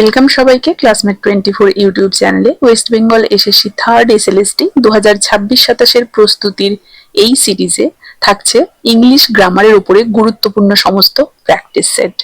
Welcome সবাইকে classmate 24 YouTube চ্যানেলে। West Bengal SSC third SLST 2026-27 প্রস্তুতির এই সিরিজে থাকছে ইংলিশ গ্রামারের উপরে গুরুত্বপূর্ণ সমস্ত প্র্যাকটিস সেট।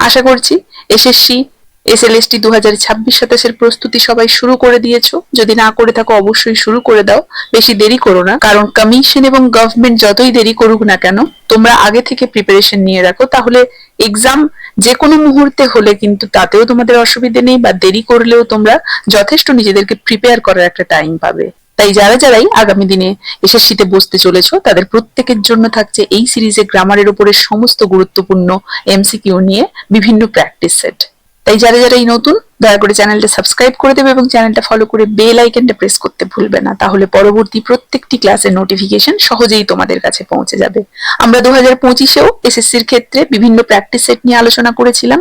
আশা করছি এসএসসি এসএলএসটি 2026-27 প্রস্তুতি সবাই শুরু করে দিয়েছো। যদি না করে থাকো অবশ্যই শুরু করে দাও, বেশি দেরি করো না, কারণ কমিশন এবং গভর্নমেন্ট যতই দেরি করুক না কেন তোমরা আগে থেকে প্রিপারেশন নিয়ে রাখো, তাহলে এক্সাম যে কোনো মুহূর্তে হলে কিন্তু তাতেও তোমাদের অসুবিধে নেই, বা দেরি করলেও তোমরা যথেষ্ট নিজেদেরকে প্রিপেয়ার করার একটা টাইম পাবে। তাই যারাই আগামী দিনে এসএসসিতে বসতে চলেছো তাদের প্রত্যেকের জন্য থাকছে এই সিরিজে গ্রামারের উপরে সমস্ত গুরুত্বপূর্ণ এমসিকিউ নিয়ে বিভিন্ন প্র্যাকটিস সেট। তাই যারা এই নতুন, দয়া করে চ্যানেলটা সাবস্ক্রাইব করে দেবে এবং চ্যানেলটা ফলো করে বেল আইকনটা প্রেস করতে ভুলবে না, তাহলে পরবর্তী প্রত্যেকটি ক্লাসের নোটিফিকেশন সহজেই তোমাদের কাছে পৌঁছে যাবে। আমরা 2025-এও এসএসসির ক্ষেত্রে বিভিন্ন প্র্যাকটিস সেট নিয়ে আলোচনা করেছিলাম।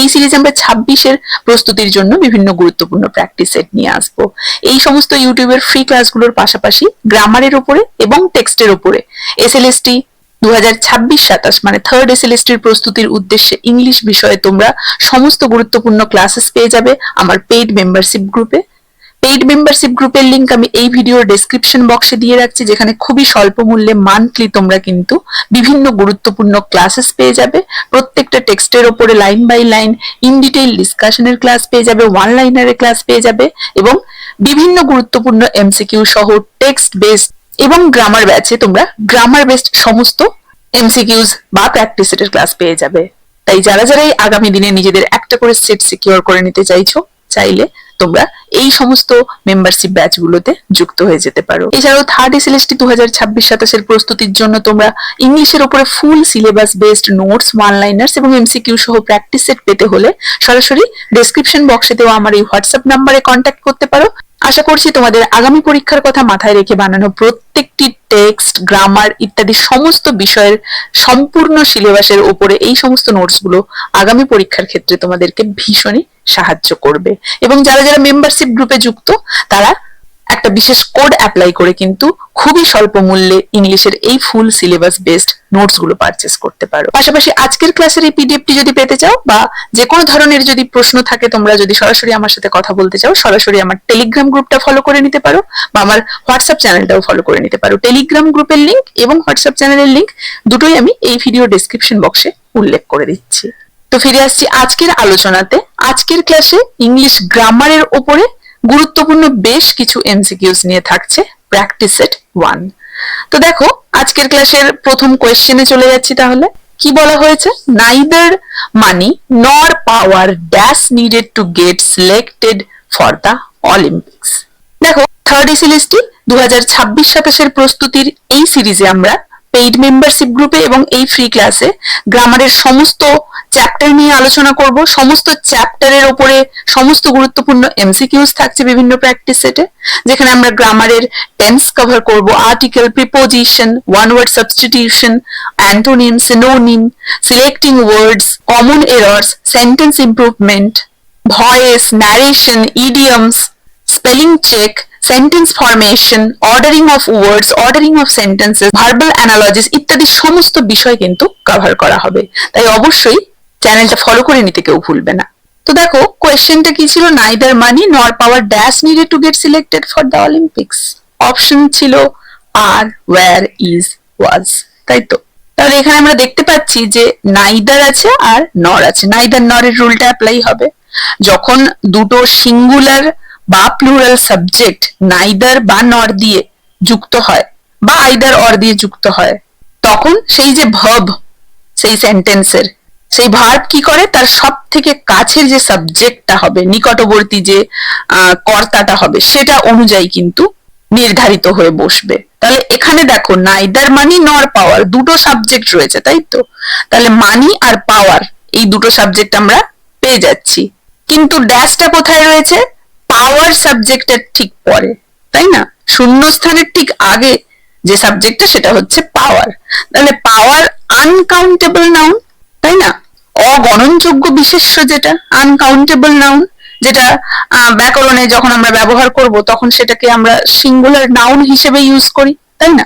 এই সিরিজে আমরা 26-এর প্রস্তুতির জন্য বিভিন্ন গুরুত্বপূর্ণ প্র্যাকটিস সেট নিয়ে আসবো। এই সমস্ত ইউটিউবের ফ্রি ক্লাসগুলোর পাশাপাশি গ্রামারের উপরে এবং টেক্সটের উপরে এসএলএসটি 2026-27 মানে থার্ড এসএলএসটির প্রস্তুতির উদ্দেশ্যে ইংলিশ বিষয়ে তোমরা সমস্ত গুরুত্বপূর্ণ ক্লাসেস পেয়ে যাবে আমার পেইড মেম্বারশিপ গ্রুপে। পেইড মেম্বারশিপ গ্রুপের লিংক আমি এই ভিডিওর ডেসক্রিপশন বক্সে দিয়ে রাখছি, যেখানে খুবই স্বল্প মূল্যে মান্থলি তোমরা কিন্তু বিভিন্ন গুরুত্বপূর্ণ ক্লাসেস পেয়ে যাবে। প্রত্যেকটা টেক্সটের ওপরে line by line in detail ডিসকাশনের ক্লাস পেয়ে যাবে, ওয়ান লাইনারের ক্লাস পেয়ে যাবে, এবং বিভিন্ন গুরুত্বপূর্ণ এমসিকিউ সহ টেক্সট বেসড এবং গ্রামার ব্যাচে তোমরা গ্রামার বেসড সমস্ত এমসিকিউজ বা প্র্যাকটিস সেটের ক্লাস পেয়ে যাবে। তাই যারাই আগামী দিনে নিজেদের একটা করে সেট সিকিউর করে নিতে চাইলে তোমরা এই সমস্ত মেম্বারশিপ ব্যাচগুলোতে যুক্ত হয়ে যেতে পারো। এছাড়াও থার্ড এসএলএসটি 2026-27 প্রস্তুতির জন্য তোমরা ইংলিশের উপরে full syllabus based notes, one liners এবং এমসিকিউ সহ প্র্যাকটিস সেট পেতে হলে সরাসরি ডেসক্রিপশন বক্সে দেওয়া আমার এই হোয়াটসঅ্যাপ নাম্বারে কন্ট্যাক্ট করতে পারো। আশা করছি তোমাদের আগামী পরীক্ষার কথা মাথায় রেখে বানানো প্রত্যেকটি টেক্সট, গ্রামার ইত্যাদি সমস্ত বিষয়ের সম্পূর্ণ সিলেবাসের উপরে এই সমস্ত নোটসগুলো আগামী পরীক্ষার ক্ষেত্রে তোমাদেরকে ভীষণই সাহায্য করবে। এবং যারা মেম্বারশিপ গ্রুপে যুক্ত তারা একটা বিশেষ কোড অ্যাপ্লাই করে কিন্তু খুবই স্বল্প মূল্যে ইংলিশের এই ফুল সিলেবাস বেসড নোটস গুলো পারচেস করতে পারো। পাশাপাশি আজকের ক্লাসের এই পিডিএফটি যদি পেতে চাও, বা যে কোনো ধরনের যদি প্রশ্ন থাকে, তোমরা যদি সরাসরি আমার সাথে কথা বলতে চাও, সরাসরি আমার টেলিগ্রাম গ্রুপটা ফলো করে নিতে পারো, বা আমার হোয়াটসঅ্যাপ চ্যানেলটাও ফলো করে নিতে পারো। টেলিগ্রাম গ্রুপের লিংক এবং হোয়াটসঅ্যাপ চ্যানেলের লিংক দুটোই আমি এই ভিডিও ডেসক্রিপশন বক্সে উল্লেখ করে দিচ্ছি। তো ফিরে আসছি আজকের আলোচনাতে। আজকের ক্লাসে ইংলিশ গ্রামারের উপরে গুরুত্বপূর্ণ বেশ কিছু এমসিকিউস নিয়ে থাকছে প্র্যাকটিস সেট 1। তো দেখো আজকের ক্লাসের প্রথম কোয়েশ্চেনে চলে যাচ্ছি। তাহলে কি বলা হয়েছে? Neither money nor power dash needed to get selected for the Olympics. দেখো থার্ড এসএলএসটি 2026-27 প্রস্তুতির এই সিরিজে আমরা পেইড মেম্বারশিপ গ্রুপে এবং এই ফ্রি ক্লাসে গ্রামারের সমস্ত চ্যাপ্টার নিয়ে আলোচনা করব। সমস্ত চ্যাপ্টারের উপরে সমস্ত গুরুত্বপূর্ণ এমসিকিউস থাকছে বিভিন্ন প্র্যাকটিস সেটে, যেখানে আমরা গ্রামারের টেন্স কভার করব, article, preposition, one word substitution, antonym, synonym, selecting words, common errors, sentence improvement, voice, narration, idioms, spelling check, sentence formation, ordering of words, ordering of sentences, verbal analogies ইত্যাদি সমস্ত বিষয় কিন্তু cover করা হবে। তাই অবশ্যই চ্যানেলটা ফলো করে নিতে কেউ ভুলবে না। তো দেখো কোয়েশ্চেনটা কি ছিল? Neither money nor power dash needed to get selected for the Olympics. Option ছিল আর, ওয়্যার, ইজ, ওয়াজ, তাই তো? তাহলে এখানে আমরা দেখতে পাচ্ছি যে নাইদার আছে আর নর আছে। নাইদার নরের রুলটা অ্যাপ্লাই হবে যখন দুটো সিঙ্গুলার বা প্লুরাল সাবজেক্ট নাইদার বা নর দিয়ে যুক্ত হয় বা আইদার অর দিয়ে যুক্ত হয়, তখন সেই যে ভার্ব, সেই সেন্টেন্সের সেই ভার্ব কি করে, তার সব থেকে কাছের যে সাবজেক্টটা হবে, নিকটবর্তী যে কর্তাটা হবে, সেটা অনুযায়ী কিন্তু নির্ধারিত হয়ে বসবে। তাহলে এখানে দেখো নাইদার মানি নর পাওয়ার, দুটো সাবজেক্ট রয়েছে, তাই তো? তাহলে মানি আর পাওয়ার এই দুটো সাবজেক্ট আমরা পেয়ে যাচ্ছি, কিন্তু ড্যাশটা কোথায় রয়েছে? পাওয়ার সাবজেক্টের ঠিক পরে, তাই না? শূন্যস্থানের ঠিক আগে যে সাবজেক্টটা সেটা হচ্ছে পাওয়ার। তাহলে পাওয়ার আনকাউন্টেবল নাউন, তাই না? অগণনযোগ্য বিশেষ্য, যেটা আনকাউন্টেবল নাউন, যেটা ব্যাকরণে যখন আমরা ব্যবহার করব তখন সেটাকে আমরা সিঙ্গুলার নাউন হিসেবে ইউজ করি, তাই না?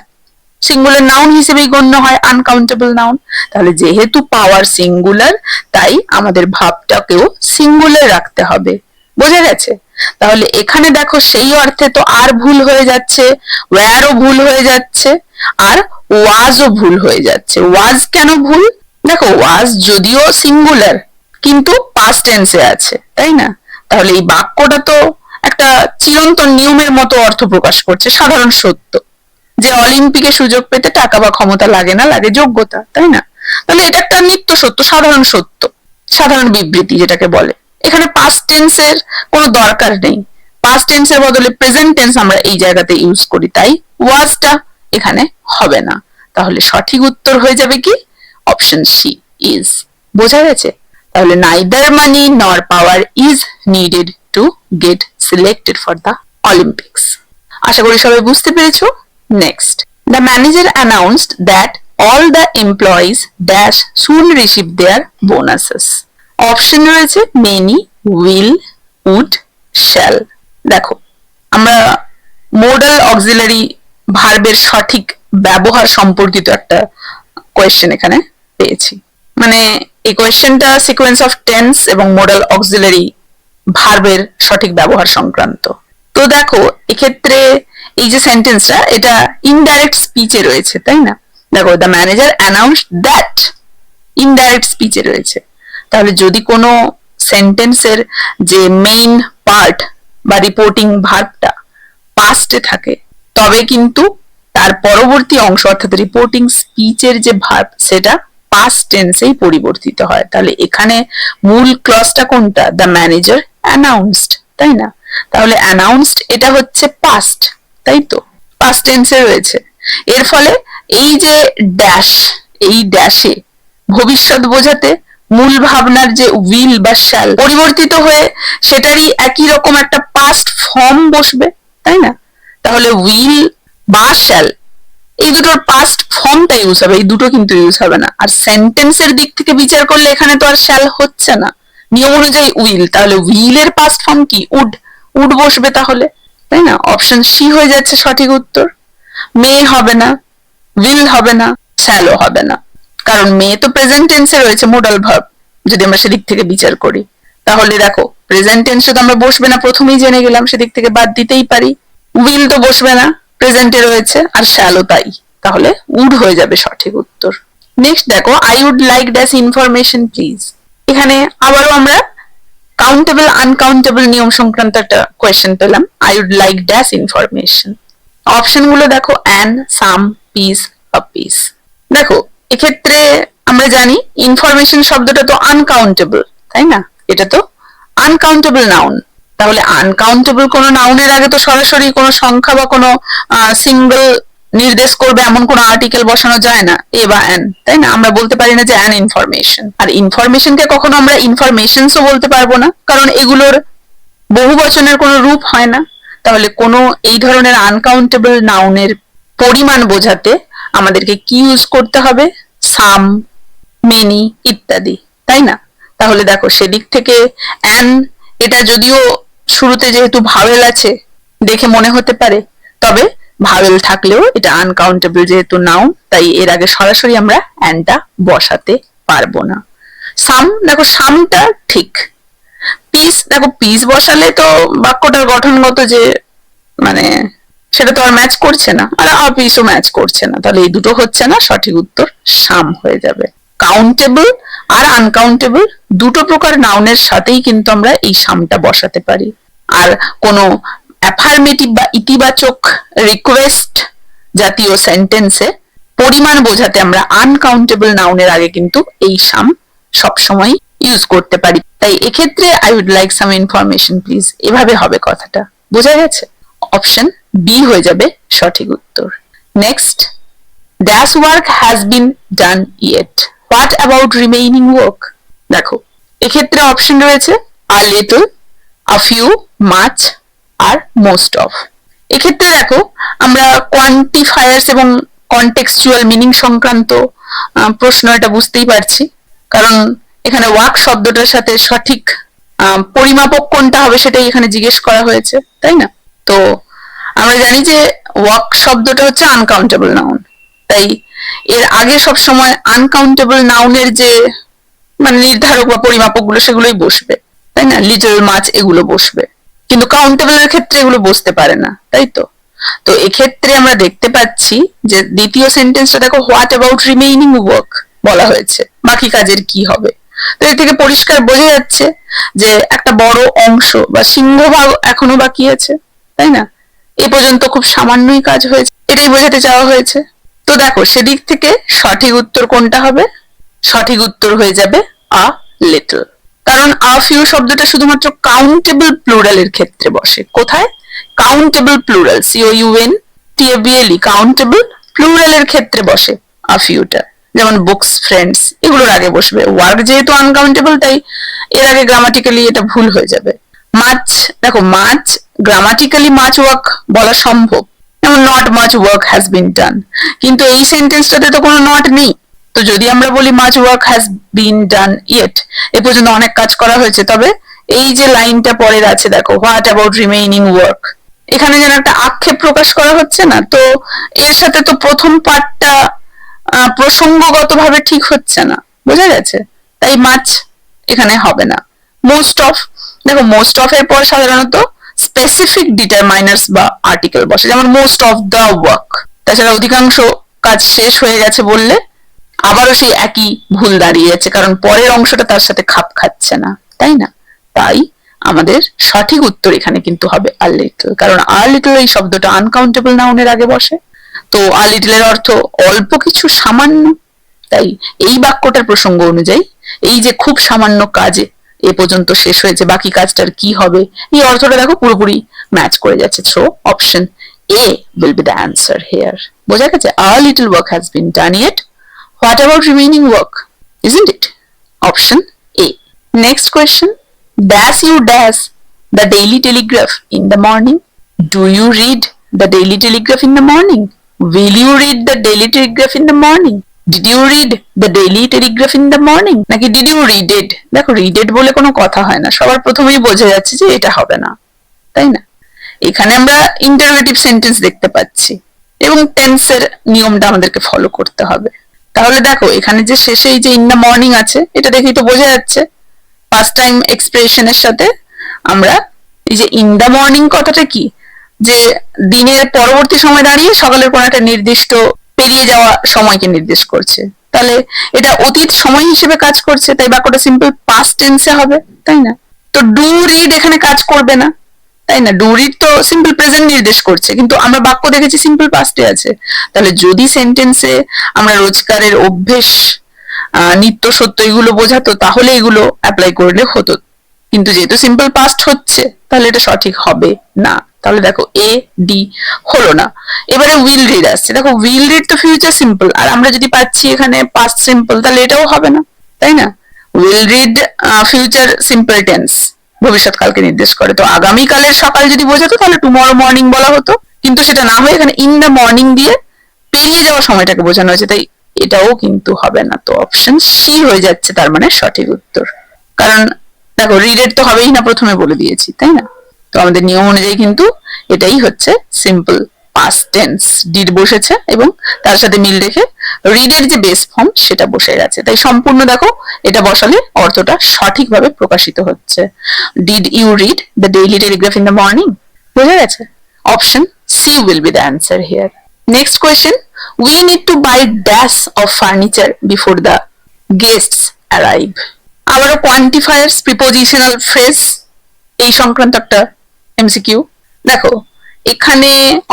সিঙ্গুলার নাউন হিসেবেই গণ্য হয় আনকাউন্টেবল নাউন। তাহলে যেহেতু পাওয়ার সিঙ্গুলার, তাই আমাদের ভাবটাকেও সিঙ্গুলার রাখতে হবে। বোঝা গেছে? তাহলে এখানে দেখো সেই অর্থে তো আর ভুল হয়ে যাচ্ছে, ওয়্যারও ভুল হয়ে যাচ্ছে, আর ওয়াজও ভুল হয়ে যাচ্ছে। ওয়াজ কেন ভুল? দেখো ওয়াজ যদিও সিঙ্গুলার কিন্তু পাস্ট টেন্সে আছে, তাই না? তাহলে এই বাক্যটা তো একটা চিরন্তন নিয়মের মতো অর্থ প্রকাশ করছে, সাধারণ সত্য যে অলিম্পিকে সুযোগ পেতে টাকা বা ক্ষমতা লাগে না, লাগে যোগ্যতা, তাই না? তাহলে এটা একটা নিত্য সত্য, সাধারণ সত্য, সাধারণ বিবৃতি যেটাকে বলে। এখানে পাস্ট টেন্সের কোনো দরকার নেই, পাস্ট টেন্সের বদলে প্রেজেন্ট টেন্স আমরা এই জায়গাতে ইউজ করি, তাই ওয়াজটা এখানে হবে না। তাহলে সঠিক উত্তর হয়ে যাবে কি? Option C, is. বোঝা গেছে? তাহলে neither money nor power is needed to get selected for the Olympics. আশা করি সবাই বুঝতে পেরেছো। Next, the manager announced that all the employees dash soon receive their bonuses. Option রয়েছে many, will, would, shall. দেখো আমরা মোডাল অক্সিলারি ভার্বের সঠিক ব্যবহার সম্পর্কিত একটা কোয়েশ্চেন এখানে পেয়েছি। মানে এই কোয়েশ্চেনটা সিকোয়েন্স অফ টেন্স এবং মোডাল অক্সিলারি ভার্বের সঠিক ব্যবহার সংক্রান্ত। তো দেখো এক্ষেত্রে এই যে সেন্টেন্সটা, এটা ইনডাইরেক্ট স্পিচে রয়েছে, তাই না? দেখো the manager announced that, indirect স্পিচে রয়েছে। তাহলে যদি কোনো সেন্টেন্সের যে মেইন পার্ট বা রিপোর্টিং ভার্বটা পাস্টে থাকে, তবে কিন্তু তার পরবর্তী অংশ অর্থাৎ রিপোর্টিং স্পিচের যে ভার্ব সেটা পাস্ট টেন্সেই পরিবর্তিত হয়। তাহলে এখানে মূল ক্লজটা কোনটা? দ্য ম্যানেজার অ্যানাউন্সড, তাই না? তাহলে অ্যানাউন্সড এটা হচ্ছে পাস্ট, তাই তো? পাস্ট টেন্সে রয়েছে। এর ফলে এই যে ড্যাশ, এই ড্যাশে ভবিষ্যৎ বোঝাতে মূল ভাবনার যে উইল বা শ্যাল পরিবর্তিত হয়ে সেটারই একই রকম একটা পাস্ট ফর্ম বসবে, তাই না? তাহলে উইল বা শ্যাল এই দুটোর পাস্ট ফর্মটা ইউজ হবে, এই দুটো কিন্তু ইউজ হবে না। আর সেন্টেন্সের দিক থেকে বিচার করলে এখানে তো আর শ্যাল হচ্ছে না, নিয়ম অনুযায়ী উইল। তাহলে উইলের পাস্ট ফর্ম কি? উড, উড বসবে তাহলে, তাই না? অপশন সি হয়ে যাচ্ছে সঠিক উত্তর। মে হবে না, উইল হবে না, শ্যালও হবে না, কারণ মে তো প্রেজেন্ট টেন্সে রয়েছে মোডাল ভার্ব, যদি আমরা সেদিক থেকে বিচার করি। তাহলে দেখো প্রেজেন্ট টেন্সে তো আমরা বসবে না, প্রথমেই জেনে গেলাম, সেদিক থেকে বাদ দিতেই পারি। উইল তো বসবে না, প্রেজেন্টে রয়েছে, আর শ্যালও তাই। তাহলে উড হয়ে যাবে সঠিক উত্তর। নেক্সট দেখো, I would like dash information please. এখানে আবারও আমরা কাউন্টেবল আনকাউন্টেবল নিয়ম সংক্রান্ত একটা কোয়েশ্চেন পেলাম। I would like dash information. Option গুলো দেখো, an, some, piece, a piece. দেখো এক্ষেত্রে আমরা জানি ইনফরমেশন শব্দটা তো আনকাউন্টেবল, তাই না? এটা তো আনকাউন্টেবল নাউন। তাহলে আনকাউন্টেবল কোনো নাউনের আগে তো সরাসরি কোনো সংখ্যা বা কোনো সিঙ্গল নির্দেশ করবে এমন কোনো আর্টিকেল বসানো যায় না, এ বা অ্যান, তাই না? আমরা বলতে পারি না যে অ্যান ইনফরমেশন। আর ইনফরমেশনকে কখনো আমরা ইনফরমেশনসও বলতে পারবো না, কারণ এগুলোর বহু বচনের কোনো রূপ হয় না। তাহলে কোনো এই ধরনের আনকাউন্টেবল নাউনের পরিমাণ বোঝাতে আমাদেরকে কি ইউজ করতে হবে? সাম, মেনি ইত্যাদি, তাই না? তাহলে দেখো সেদিক থেকে অ্যান এটা যদিও শুরুতে যেহেতু ভাওয়েল আছে দেখে মনে হতে পারে, তবে ভাওয়েল থাকলেও এটা আনকাউন্টেবল যেহেতু নাউন, তাই এর আগে সরাসরি আমরা অ্যানটা বসাতে পারবো না। সাম, দেখো সামটা ঠিক। পিস, দেখো পিস বসালে তো বাক্যটার গঠনগত যে মানে সেটা তো আর ম্যাচ করছে না, আর পিসও ম্যাচ করছে না। তাহলে এই দুটো হচ্ছে না, সঠিক উত্তর সাম হয়ে যাবে। কাউন্টেবল আর আনকাউন্টেবল দুটো প্রকার নাউনের সাথেই কিন্তু আমরা এই সামটা বসাতে পারি। আর কোনো অ্যাফার্মেটিভ বা ইতিবাচক রিকোয়েস্ট জাতীয় সেন্টেন্সে পরিমাণ বোঝাতে আমরা আনকাউন্টেবল নাউনের আগে কিন্তু এই সাম সবসময় ইউজ করতে পারি। তাই এক্ষেত্রে I would like some information please এভাবে হবে কথাটা। বোঝা গেছে? অপশন বি হয়ে যাবে সঠিক উত্তর। Next, dash work has been done yet, what about remaining work. দেখো এক্ষেত্রে অপশন রয়েছে a little, a few, much আর মোস্ট অফ। এক্ষেত্রে দেখো আমরা কোয়ান্টিফায়ার্স এবং কনটেক্সচুয়াল মিনিং সংক্রান্ত প্রশ্ন, এটা বুঝতেই পারছি, কারণ এখানে ওয়ার্ক শব্দটার সাথে সঠিক পরিমাপক কোনটা হবে সেটাই এখানে জিজ্ঞেস করা হয়েছে, তাই না? তো আমরা জানি যে ওয়ার্ক শব্দটা হচ্ছে আনকাউন্টেবল নাউন, তাই এর আগে সব সময় আনকাউন্টেবল নাউনের যে মানে নির্ধারক বা পরিমাপক গুলো সেগুলোই বসবে, তাই না? লিটল মাছ এগুলো বসবে, কিন্তু কাউন্টেবল এর ক্ষেত্রে এগুলো বসতে পারে না, তাই তো? তো এক্ষেত্রে আমরা দেখতে পাচ্ছি যে দ্বিতীয় সেন্টেন্সটা দেখো, হোয়াট অ্যাবাউট রিমেইনিং ওয়ার্ক বলা হয়েছে, বাকি কাজের কি হবে। তো এর থেকে পরিষ্কার বোঝা যাচ্ছে যে একটা বড় অংশ বা সিংহভাগ এখনো বাকি আছে, তাই না? এ পর্যন্ত খুব সামান্যই কাজ হয়েছে, এটাই বোঝাতে চাওয়া হয়েছে। তো দেখো সেদিক থেকে সঠিক উত্তর কোনটা হবে? সঠিক উত্তর হয়ে যাবে আ লিটল, কারণ আ ফিউ শব্দটা শুধুমাত্র কাউন্টেবল প্লুরালের ক্ষেত্রে বসে। কোথায়? কাউন্টেবল প্লুরাল, COUNTABLE, কাউন্টেবল প্লুরালের ক্ষেত্রে বসে আ ফিউটা। যেমন বুকস, ফ্রেন্ডস এগুলোর আগে বসবে। ওয়ার্ক যেহেতু আনকাউন্টেবল, তাই এর আগে গ্রামাটিক্যালি এটা ভুল হয়ে যাবে। মাছ, দেখো মাছ গ্রামাটিক্যালি মাছ ওয়ার্ক বলা সম্ভব, যেমন not much work has been done, কিন্তু এই সেন্টেন্সটাতে তো কোনো নট নেই। তো যদি আমরা বলি much work has been done yet, এ পর্যন্ত অনেক কাজ করা হয়েছে, তবে এই যে লাইনটা পরের আছে দেখো, হোয়াট অ্যাবাউট রিমেইনিং ওয়ার্ক, এখানে যেন একটা আক্ষেপ প্রকাশ করা হচ্ছে না, তো এর সাথে তো প্রথম পার্টটা প্রসঙ্গগত ভাবে ঠিক হচ্ছে না, বোঝা গেছে? তাই মাছ এখানে হবে না। মোস্ট অফ, দেখো মোস্ট অফ এর পর সাধারণত স্পেসিফিক ডিটারমাইনার্স বা আর্টিকেল বসে, যেমন মোস্ট অফ দ্য ওয়ার্ক। তাছাড়া অধিকাংশ কাজ শেষ হয়ে গেছে বললে আবারও সেই একই ভুল দাঁড়িয়ে যাচ্ছে, কারণ পরের অংশটা তার সাথে খাপ খাচ্ছে না, তাই না? তাই আমাদের সঠিক উত্তর এখানে কিন্তু হবে আ লিটল, কারণ আ লিটল এই শব্দটা আনকাউন্টেবল নাউনের আগে বসে। তো আ লিটল এর অর্থ অল্প কিছু, সামান্য। তাই এই বাক্যটার প্রসঙ্গ অনুযায়ী এই যে খুব সামান্য কাজে এ পর্যন্ত শেষ হয়েছে, বাকি কাজটার কি হবে, এই অর্থটা দেখো পুরোপুরি ম্যাচ করে যাচ্ছে। So option A will be the answer here. বোঝা গেছে? A little work has been done yet. What about remaining work? Isn't it? Option A. Next question. Dash you dash the Daily Telegraph in the morning? Do you read the Daily Telegraph in the morning? Will you read the Daily Telegraph in the morning? Did you read the Daily Telegraph in the morning? নাকি did you read it? দেখো read it বলে কোনো কথা হয় না, সবার প্রথমেই বোঝা যাচ্ছে যে এটা হবে না, তাই না? এখানে আমরা ইন্টারোগেটিভ সেন্টেন্স দেখতে পাচ্ছি এবং টেন্সের নিয়মটা আমাদেরকে ফলো করতে হবে। তাহলে দেখো এখানে যে শেষে এই যে ইন দ্য মর্নিং আছে, এটা দেখেই তো বোঝা যাচ্ছে পাস্ট টাইম এক্সপ্রেশনের সাথে আমরা এই যে ইন দ্য মর্নিং কথাটা কি, যে দিনের পরবর্তী সময় দাঁড়িয়ে সকালের কোনো একটা নির্দিষ্ট পেরিয়ে যাওয়া সময়কে নির্দেশ করছে, তাহলে এটা অতীত সময় হিসেবে কাজ করছে, তাই বাক্যটা সিম্পল পাস্ট টেন্সে হবে, তাই না? তো ডু রিড এখানে কাজ করবে না, তাই না? ডু রিড তো সিম্পল প্রেজেন্ট নির্দেশ করছে, কিন্তু আমরা বাক্য দেখেছি সিম্পল পাস্টে আছে। তাহলে যদি সেন্টেন্সে আমরা রোজকারের অভ্যেস, নিত্য সত্য এগুলো বোঝাতো, তাহলে এগুলো অ্যাপ্লাই করলে হতো, কিন্তু যেহেতু সিম্পল পাস্ট হচ্ছে তাহলে এটা সঠিক হবে না। তাহলে দেখো এ ডি হলো না। এবারে উইল রিড আসছে, দেখো উইল রিড তো ফিউচার সিম্পল, আর আমরা যদি পাচ্ছি এখানে পাস্ট সিম্পল, তাহলে এটাও হবে না, তাই না? Will read future simple tense, ভবিষ্যৎকালকে নির্দেশ করে, তো আগামীকালের সকাল যদি বোঝাতো তাহলে টুমরো মর্নিং বলা হতো, কিন্তু সেটা না হয়ে এখানে ইন দ্য মর্নিং দিয়ে পেরিয়ে যাওয়া সময়টাকে বোঝানো হয়েছে, তাই এটাও কিন্তু হবে না। তো অপশন সি হয়ে যাচ্ছে তার মানে সঠিক উত্তর, কারণ দেখো রিডেড তো হবেই না, প্রথমে বলে দিয়েছি, তাই না? তো আমাদের নিয়ম অনুযায়ী কিন্তু এটাই হচ্ছে সিম্পল পাস্ট টেন্স, ডিড বসেছে এবং তার সাথে মিল রেখে রিডের যে বেস ফর্ম সেটা বসে গেছে, তাই সম্পূর্ণ দেখো এটা বসালে অর্থটা সঠিকভাবে প্রকাশিত হচ্ছে। Did you read the Daily Telegraph in the morning? বোঝা গেছে? Option C will be the answer here. Next question, we need to buy dash of furniture before the guests arrive. আবারও কোয়ান্টিফায়ার্স, প্রিপোজিশনাল ফ্রেজ এই সংক্রান্ত একটা MCQ. দেখো এখানে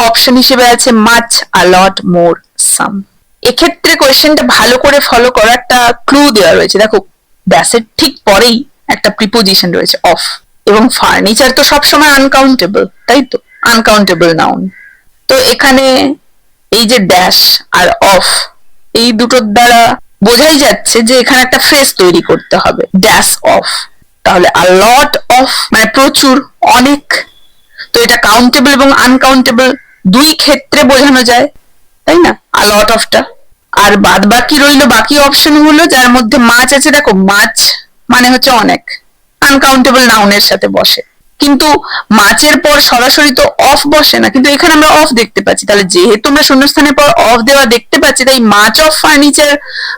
option হিসেবে আছে মাচ, আ লট, মোর, সাম। এক্ষেত্রে কোয়েশ্চেনটা ভালো করে ফলো করার একটা ক্লু দেওয়া রয়েছে। দেখো ড্যাশের ঠিক পরেই একটা প্রিপোজিশন রয়েছে অফ, এবং ফার্নিচার তো সবসময় আনকাউন্টেবল, তাই তো? Uncountable noun. তো এখানে এই যে ড্যাশ আর অফ, এই দুটোর দ্বারা বোঝাই যাচ্ছে যে এখানে একটা ফ্রেজ তৈরি করতে হবে, ড্যাশ অফ। তাহলে আ লট অফ মানে প্রচুর, অনেক। তো এটা কাউন্টেবল এবং আনকাউন্টেবল দুই ক্ষেত্রে বোঝানো যায়, তাই না? আ লট অফটা। আর বাদ বাকি রইল বাকি অপশন গুলো, যার মধ্যে মাছ আছে। দেখো মাছ মানে হচ্ছে অনেক, আনকাউন্টেবল নাউনের সাথে বসে, কিন্তু মাচের পর সরাসরি তো অফ বসে না, কিন্তু এখানে আমরা অফ দেখতে পাচ্ছি। তাহলে যেহেতু আমরা শূন্যস্থানের পর অফ দেওয়া দেখতে পাচ্ছি, তাই much of furniture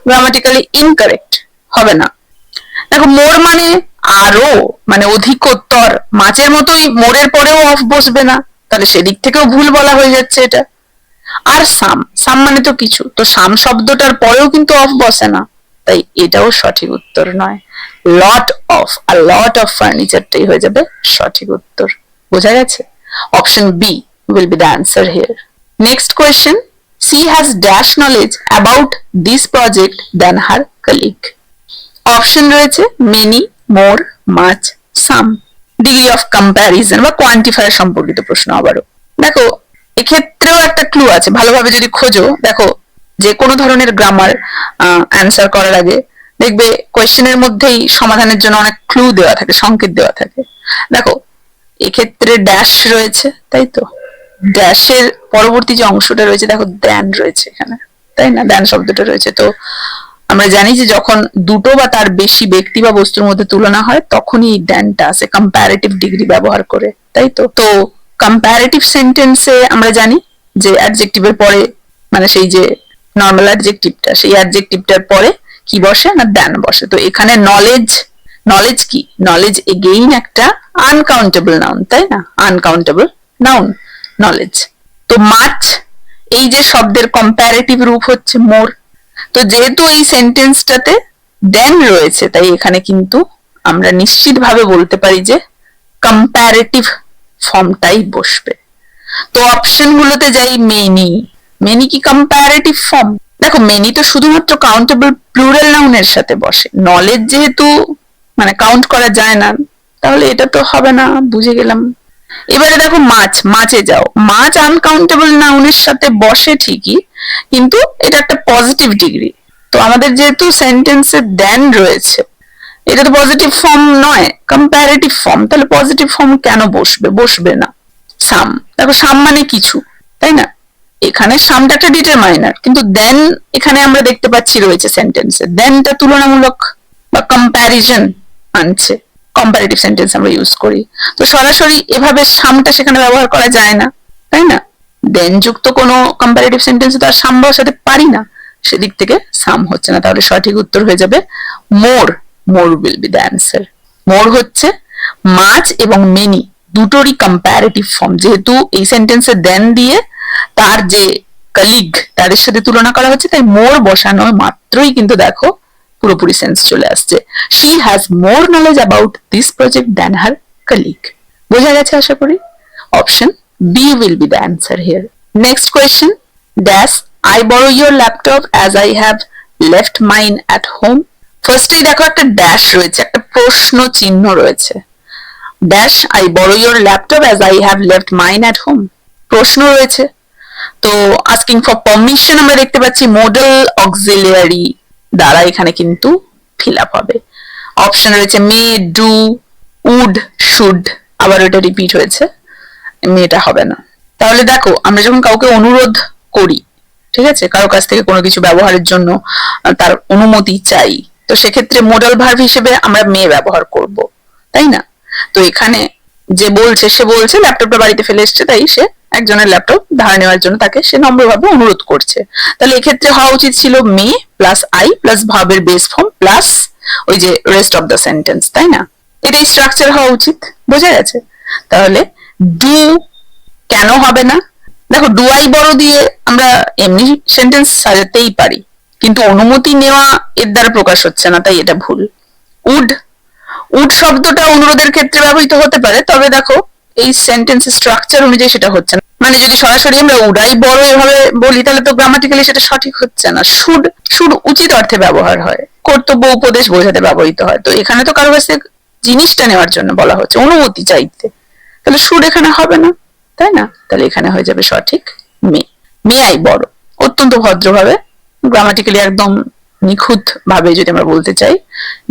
grammatically incorrect, হবে না। দেখো মোর মানে আরো, মানে অধিকতর, মাচের মতোই মোরের পরেও অফ বসবে না, তাহলে সেদিক থেকেও ভুল বলা হয়ে যাচ্ছে এটা। আর সাম, সাম মানে তো কিছু, তো সাম শব্দটার পরেও কিন্তু অফ বসে না, তাই এটাও সঠিক উত্তর নয়। Lot of, R lot of ফার্নিচারটাই হয়ে যাবে সঠিক উত্তর। বোঝা গেছে? Option B will be the answer here. Next question. She has dash knowledge about this project than her colleague. Option রয়েছে many, more, much, some. Degree of comparison বা quantifier সম্পর্কিত প্রশ্ন আবারও। দেখো এক্ষেত্রেও একটা ক্লু আছে, ভালোভাবে যদি খোঁজো, দেখো যে কোনো ধরনের গ্রামার অ্যান্সার করার আগে দেখবে কোয়েশ্চেনের মধ্যেই সমাধানের জন্য অনেক ক্লু দেওয়া থাকে, সংকেত দেওয়া থাকে। দেখো এক্ষেত্রে ড্যাশ রয়েছে, তাই তো ড্যাশের পরবর্তী যে অংশটা রয়েছে, দেখো দ্যান রয়েছে এখানে, তাই না? দ্যান শব্দটা রয়েছে। তো আমরা জানি যে যখন দুটো বা তার বেশি ব্যক্তি বা বস্তুর মধ্যে তুলনা হয়, তখনই এই দ্যানটা আসে কম্পারেটিভ ডিগ্রি ব্যবহার করে, তাই তো। তো কম্পারেটিভ সেন্টেন্সে আমরা জানি যে অ্যাডজেক্টিভের পরে, মানে সেই যে নর্মাল অ্যাডজেক্টিভটা, সেই অ্যাডজেক্টিভটার পরে কি বসে না দ্যান বসে। তো এখানে নলেজ, নলেজ কি? নলেজ এগেইন একটা আনকাউন্টেবল নাউন, তাই না? Uncountable noun knowledge. তো মাচ এই যে শব্দের কম্পারেটিভ রূপ হচ্ছে মোর। তো যেহেতু এই সেন্টেন্সটাতে দেন রয়েছে, তাই এখানে কিন্তু আমরা নিশ্চিতভাবে বলতে পারি যে কম্পারেটিভ ফর্মটাই বসবে। তো অপশন গুলোতে যাই, মেনি, মেনি কি কম্পারেটিভ ফর্ম? দেখো মেনি তো শুধুমাত্র কাউন্টেবল প্লুরাল নাউনের সাথে বসে, নলেজ যেহেতু মানে কাউন্ট করা যায় না, তাহলে এটা তো হবে না, বুঝে গেলাম। এবারে দেখো মাছ, মাছে যাও, মাছ আনকাউন্টেবল নাউনের সাথে বসে ঠিকই, কিন্তু এটা একটা পজিটিভ ডিগ্রি। তো আমাদের যেহেতু সেন্টেন্সে দেন রয়েছে, এটা তো পজিটিভ ফর্ম নয়, কম্পারেটিভ ফর্ম, তাহলে পজিটিভ ফর্ম কেন বসবে? বসবে না। সাম, দেখো সাম মানে কিছু, তাই না? এখানে সামটা একটা ডিটারমাইনার, কিন্তু দেন এখানে আমরা দেখতে পাচ্ছি রয়েছে সেন্টেন্সে, দেনটা তুলনামূলক বা কম্প্যারিজন আনছে, কম্পারেটিভ সেন্টেন্স আমরা ইউজ করি। তো সরাসরি এভাবে সামটা সেখানে ব্যবহার করা যায় না, তাই না? দেন যুক্ত কোনো কম্পারেটিভ সেন্টেন্সে তো আর সাম বসাতে পারি না, সেদিক থেকে সাম হচ্ছে না। তাহলে সঠিক উত্তর হয়ে যাবে more, more will be the answer. More হচ্ছে মাছ এবং মেনি দুটোরই কম্পারেটিভ ফর্ম, যেহেতু এই সেন্টেন্সে দেন দিয়ে তার যে কলিগ তাদের সাথে তুলনা করা হচ্ছে, তাই মোর বসানো মাত্রই কিন্তু দেখো পুরোপুরি সেন্স চলে আসছে। She has more knowledge about this project than her colleague. বোঝা গেছে আশা করি? Option B will be the answer here. Next question, dash I borrow your laptop as I have left mine at home. ফার্স্টেই দেখো একটা dash রয়েছে, একটা প্রশ্ন চিহ্ন রয়েছে। Dash I borrow your laptop as I have left mine at home, প্রশ্ন রয়েছে। তো আস্কিং ফর পারমিশন আমরা দেখতে পাচ্ছি মডেল অক্সিলিয়ারি দ্বারা এখানে কিন্তু ফিল আপ হবে। অপশন রয়েছে মে, ডু, উড, শুড, আবার এটা রিপিট হয়েছে, মেটা হবে না। তাহলে দেখো আমরা যখন কাউকে অনুরোধ করি, ঠিক আছে, কারো কাছ থেকে কোনো কিছু ব্যবহারের জন্য তার অনুমতি চাই, তো সেক্ষেত্রে মোডাল ভার্ব হিসেবে আমরা মে ব্যবহার করব, তাই না? তো এখানে যে বলছে, সে বলছে ল্যাপটপটা বাড়িতে ফেলে এসছে, তাই সে একজনের ল্যাপটপ ধার নেওয়ার জন্য তাকে সে নম্রভাবে অনুরোধ করছে। তাহলে এক্ষেত্রে হওয়া উচিত ছিল মে প্লাস আই প্লাস ভার্বের বেস ফর্ম প্লাস ওই যে রেস্ট অফ দ্য সেন্টেন্স, তাই না? এটাই স্ট্রাকচার হওয়া উচিত। বোঝা গেছে? তাহলে ডু কেন হবে না? দেখো ডু আই বড় দিয়ে আমরা এমনি সেন্টেন্স সাজাতেই পারি, কিন্তু অনুমতি নেওয়া এর দ্বারা প্রকাশ হচ্ছে না, তাই এটা ভুল। উড, উড শব্দটা অনুরোধের ক্ষেত্রে ব্যবহৃত হতে পারে, তবে দেখো এই সেন্টেন্স স্ট্রাকচার অনুযায়ী সেটা হচ্ছে না। মানে যদি সরাসরি আমরা উডাই বড় এভাবে বলি, তাহলে তো গ্রামাটিক্যালি সেটা সঠিক হচ্ছে না। শুড, শুড উচিত অর্থে ব্যবহার হয়, কর্তব্য উপদেশ বোঝাতে ব্যবহৃত হয়। তো এখানে তো কারো কাছে জিনিসটা নেওয়ার জন্য বলা হচ্ছে, অনুমতি চাইতে, তাহলে শুড এখানে হবে না, তাই না? তাহলে এখানে হয়ে যাবে সঠিক মে। মে আই বড়, অত্যন্ত ভদ্রভাবে, গ্রামাটিক্যালি একদম নিখুঁত ভাবে যদি আমরা বলতে চাই,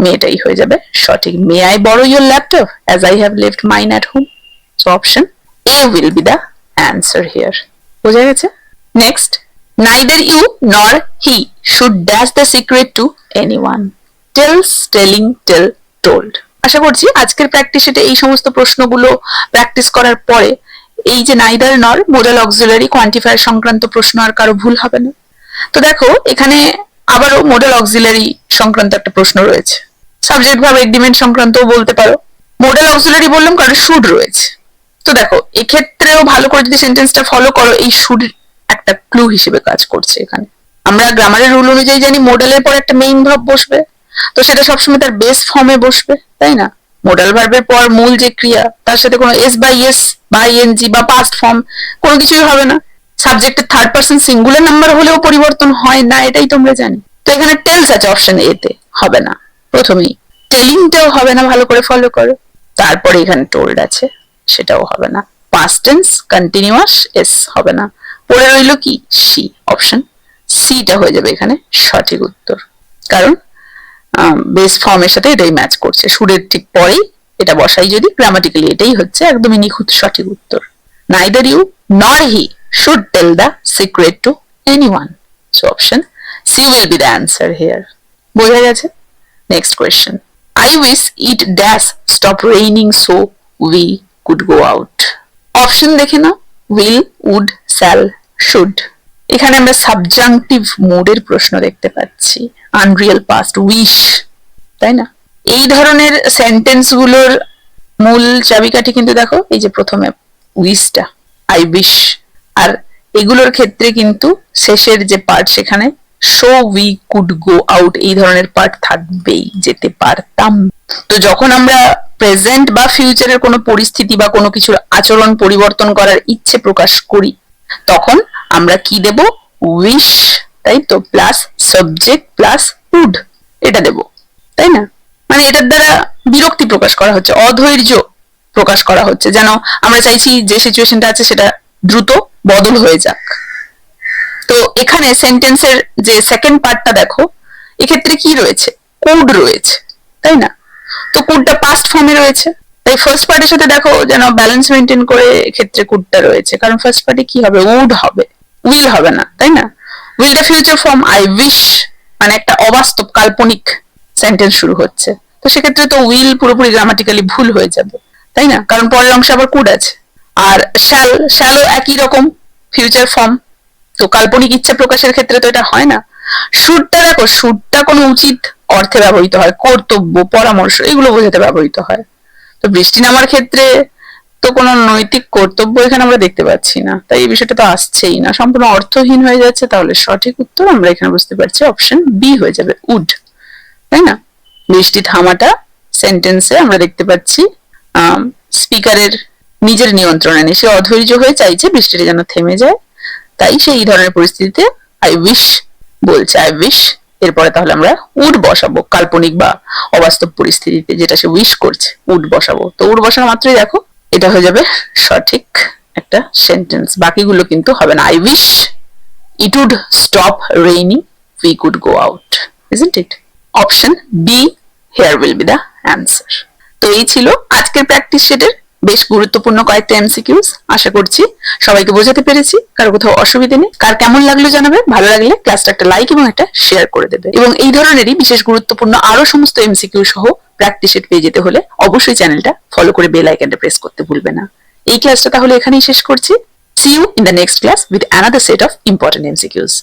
মেয়েটাই হয়ে যাবে সঠিক। May I borrow your laptop as I have left mine at home. So option A will be the answer here. বোঝা গেছে? Next, neither you nor he should dash the secret to anyone. Tells, telling, tell, told. আশা করছি আজকের practice সেটে এই সমস্ত প্রশ্নগুলো practice করার পরে এই যে নাইদার নর মোডাল অক্সিলারি কোয়ান্টিফায়ার সংক্রান্ত প্রশ্ন আর কারো ভুল হবে না। তো দেখো এখানে আবারও মোডাল অক্সিলারি সংক্রান্ত একটা প্রশ্ন রয়েছে, সাবজেক্ট ভার্ব এগ্রিমেন্ট সংক্রান্তও বলতে পারো। মোডাল অক্সিলারি বললাম কারণ শুড রয়েছে। তো দেখো এক্ষেত্রেও ভালো করে যদি সেন্টেন্সটা ফলো করো, এই শুড একটা ক্লু হিসেবে কাজ করছে এখানে। আমরা গ্রামারের রুল অনুযায়ী জানি মোডালের পর একটা মেইন ভার্ব বসবে, তো সেটা সবসময় তার বেস ফর্মে বসবে, তাই না? মোডাল ভার্বের পর মূল যে ক্রিয়া তার সাথে কোনো এস বা ইএস বা ইএনজি বা পাস্ট ফর্ম কোনো কিছুই হবে না। সাবজেক্টের থার্ড পারসন সিঙ্গুলার নাম্বার হলেও পরিবর্তন হয় না, এটাই তোমরা জানি। তো এখানে টেলস আছে অপশন এ তে, হবে না। প্রথমেই টেলিংটাও হবে না, ভালো করে ফলো করো। তারপরে এখানে টোল্ড আছে, সেটাও হবে না। পাস্ট টেন্স কন্টিনিউয়াস এস হবে না। পড়ে রইল কি সি, অপশন সিটা হয়ে যাবে এখানে সঠিক উত্তর, কারণ বেস ফর্মের সাথে এটাই ম্যাচ করছে। সুরের ঠিক পরেই এটা বসাই যদি গ্রামাটিক্যালি এটাই হচ্ছে একদমই নিখুঁত সঠিক উত্তর। Neither you nor he should tell the secret to anyone, so option C will be the answer here. বোঝা গেছে? Next question, I wish it dash stop raining so we could go out. Option দেখে না, will, would, shall, should। এখানে আমরা subjunctive মোডের প্রশ্ন দেখতে পাচ্ছি, আনরিয়াল পাস্ট, উইশ, তাই না? এই ধরনের সেন্টেন্স গুলোর মূল চাবিকাঠি কিন্তু দেখো এই যে প্রথমে উইশটা, আই উইশ, আর এগুলোর ক্ষেত্রে কিন্তু শেষের যে পার্ট সেখানে so we could go out, এই ধরনের পার্ট থাকবেই, যেতে পারতাম। তো যখন আমরা প্রেজেন্ট বা ফিউচারের কোনো পরিস্থিতি বা কোনো কিছুর আচরণ পরিবর্তন করার ইচ্ছে প্রকাশ করি, তখন আমরা কি দেব? উইশ, তাই তো, প্লাস সাবজেক্ট প্লাস উড, এটা দেব, তাই না? মানে এটার দ্বারা বিরক্তি প্রকাশ করা হচ্ছে, অধৈর্য প্রকাশ করা হচ্ছে, যেন আমরা চাইছি যে সিচুয়েশনটা আছে সেটা দ্রুত বদল হয়ে যাক। তো এখানে সেন্টেন্সের যে সেকেন্ড পার্টটা দেখো, এক্ষেত্রে কি রয়েছে? কুড রয়েছে, তাই না? তো কুডটা পাস্ট ফর্মে রয়েছে, তাই ফার্স্ট পার্টের সাথে দেখো যেন ব্যালেন্স মেনটেন করে এক্ষেত্রে কুডটা রয়েছে, কারণ ফার্স্ট পার্টে কি হবে? উড হবে, উইল হবে না, তাই না? উইলটা ফিউচার ফর্ম, আই উইশ মানে একটা অবাস্তব কাল্পনিক সেন্টেন্স শুরু হচ্ছে, তো সেক্ষেত্রে তো উইল পুরোপুরি গ্রামাটিক্যালি ভুল হয়ে যাবে, তাই না? কারণ পরের অংশে আবার কুড আছে। আর শ্যালও একই রকম ফিউচার ফর্ম, তো কাল্পনিক ইচ্ছা প্রকাশের ক্ষেত্রে তো এটা হয় না। শুডটা দেখো, শুডটা কোনো উচিত অর্থে ব্যবহৃত হয়, কর্তব্য, পরামর্শ, এগুলো বোঝাতে ব্যবহৃত হয়। তো বৃষ্টি নামার ক্ষেত্রে তো কোনো নৈতিক কর্তব্য এখানে আমরা দেখতে পাচ্ছি না, তাই এই বিষয়টা তো আসছেই না, সম্পূর্ণ অর্থহীন হয়ে যাচ্ছে। তাহলে সঠিক উত্তর আমরা এখানে বুঝতে পারছি অপশন বি হয়ে যাবে, উড, তাই না? বৃষ্টি থামাটা সেন্টেন্সে আমরা দেখতে পাচ্ছি স্পিকারের নিজের নিয়ন্ত্রণে নেই, সে অধৈর্য হয়ে চাইছে বৃষ্টিটা যেন থেমে যায়, তাই সে এই ধরনের পরিস্থিতিতে আই উইশ বলছে, আই উইশ। এরপরে তাহলে আমরা উড বসাবো, কাল্পনিক বা অবাস্তব পরিস্থিতিতে যেটা সে উইশ করছে, উড বসাবো। তো উড বসানো মাত্রই দেখো এটা হয়ে যাবে সঠিক একটা সেন্টেন্স, বাকিগুলো কিন্তু হবে না। I wish it would stop raining we could go out, isn't it? Option B here will be the answer. তো এই ছিল আজকের প্র্যাকটিস সেটের বেশ গুরুত্বপূর্ণ কয়েকটা এমসিকিউস। আশা করছি সবাইকে বোঝাতে পেরেছি, কারো কোথাও অসুবিধা নেই। কার কেমন লাগলো জানাবে, ভালো লাগলে ক্লাসটা একটা লাইক এবং একটা শেয়ার করে দেবে। এবং এই ধরনেরই বিশেষ গুরুত্বপূর্ণ আরো সমস্ত এমসিকিউ সহ প্র্যাকটিস সেট পেয়ে যেতে হলে অবশ্যই চ্যানেলটা ফলো করে বেল আইকনটা প্রেস করতে ভুলবে না। এই ক্লাসটা তাহলে এখানেই শেষ করছি। See you in the next class with another set of important MCQs.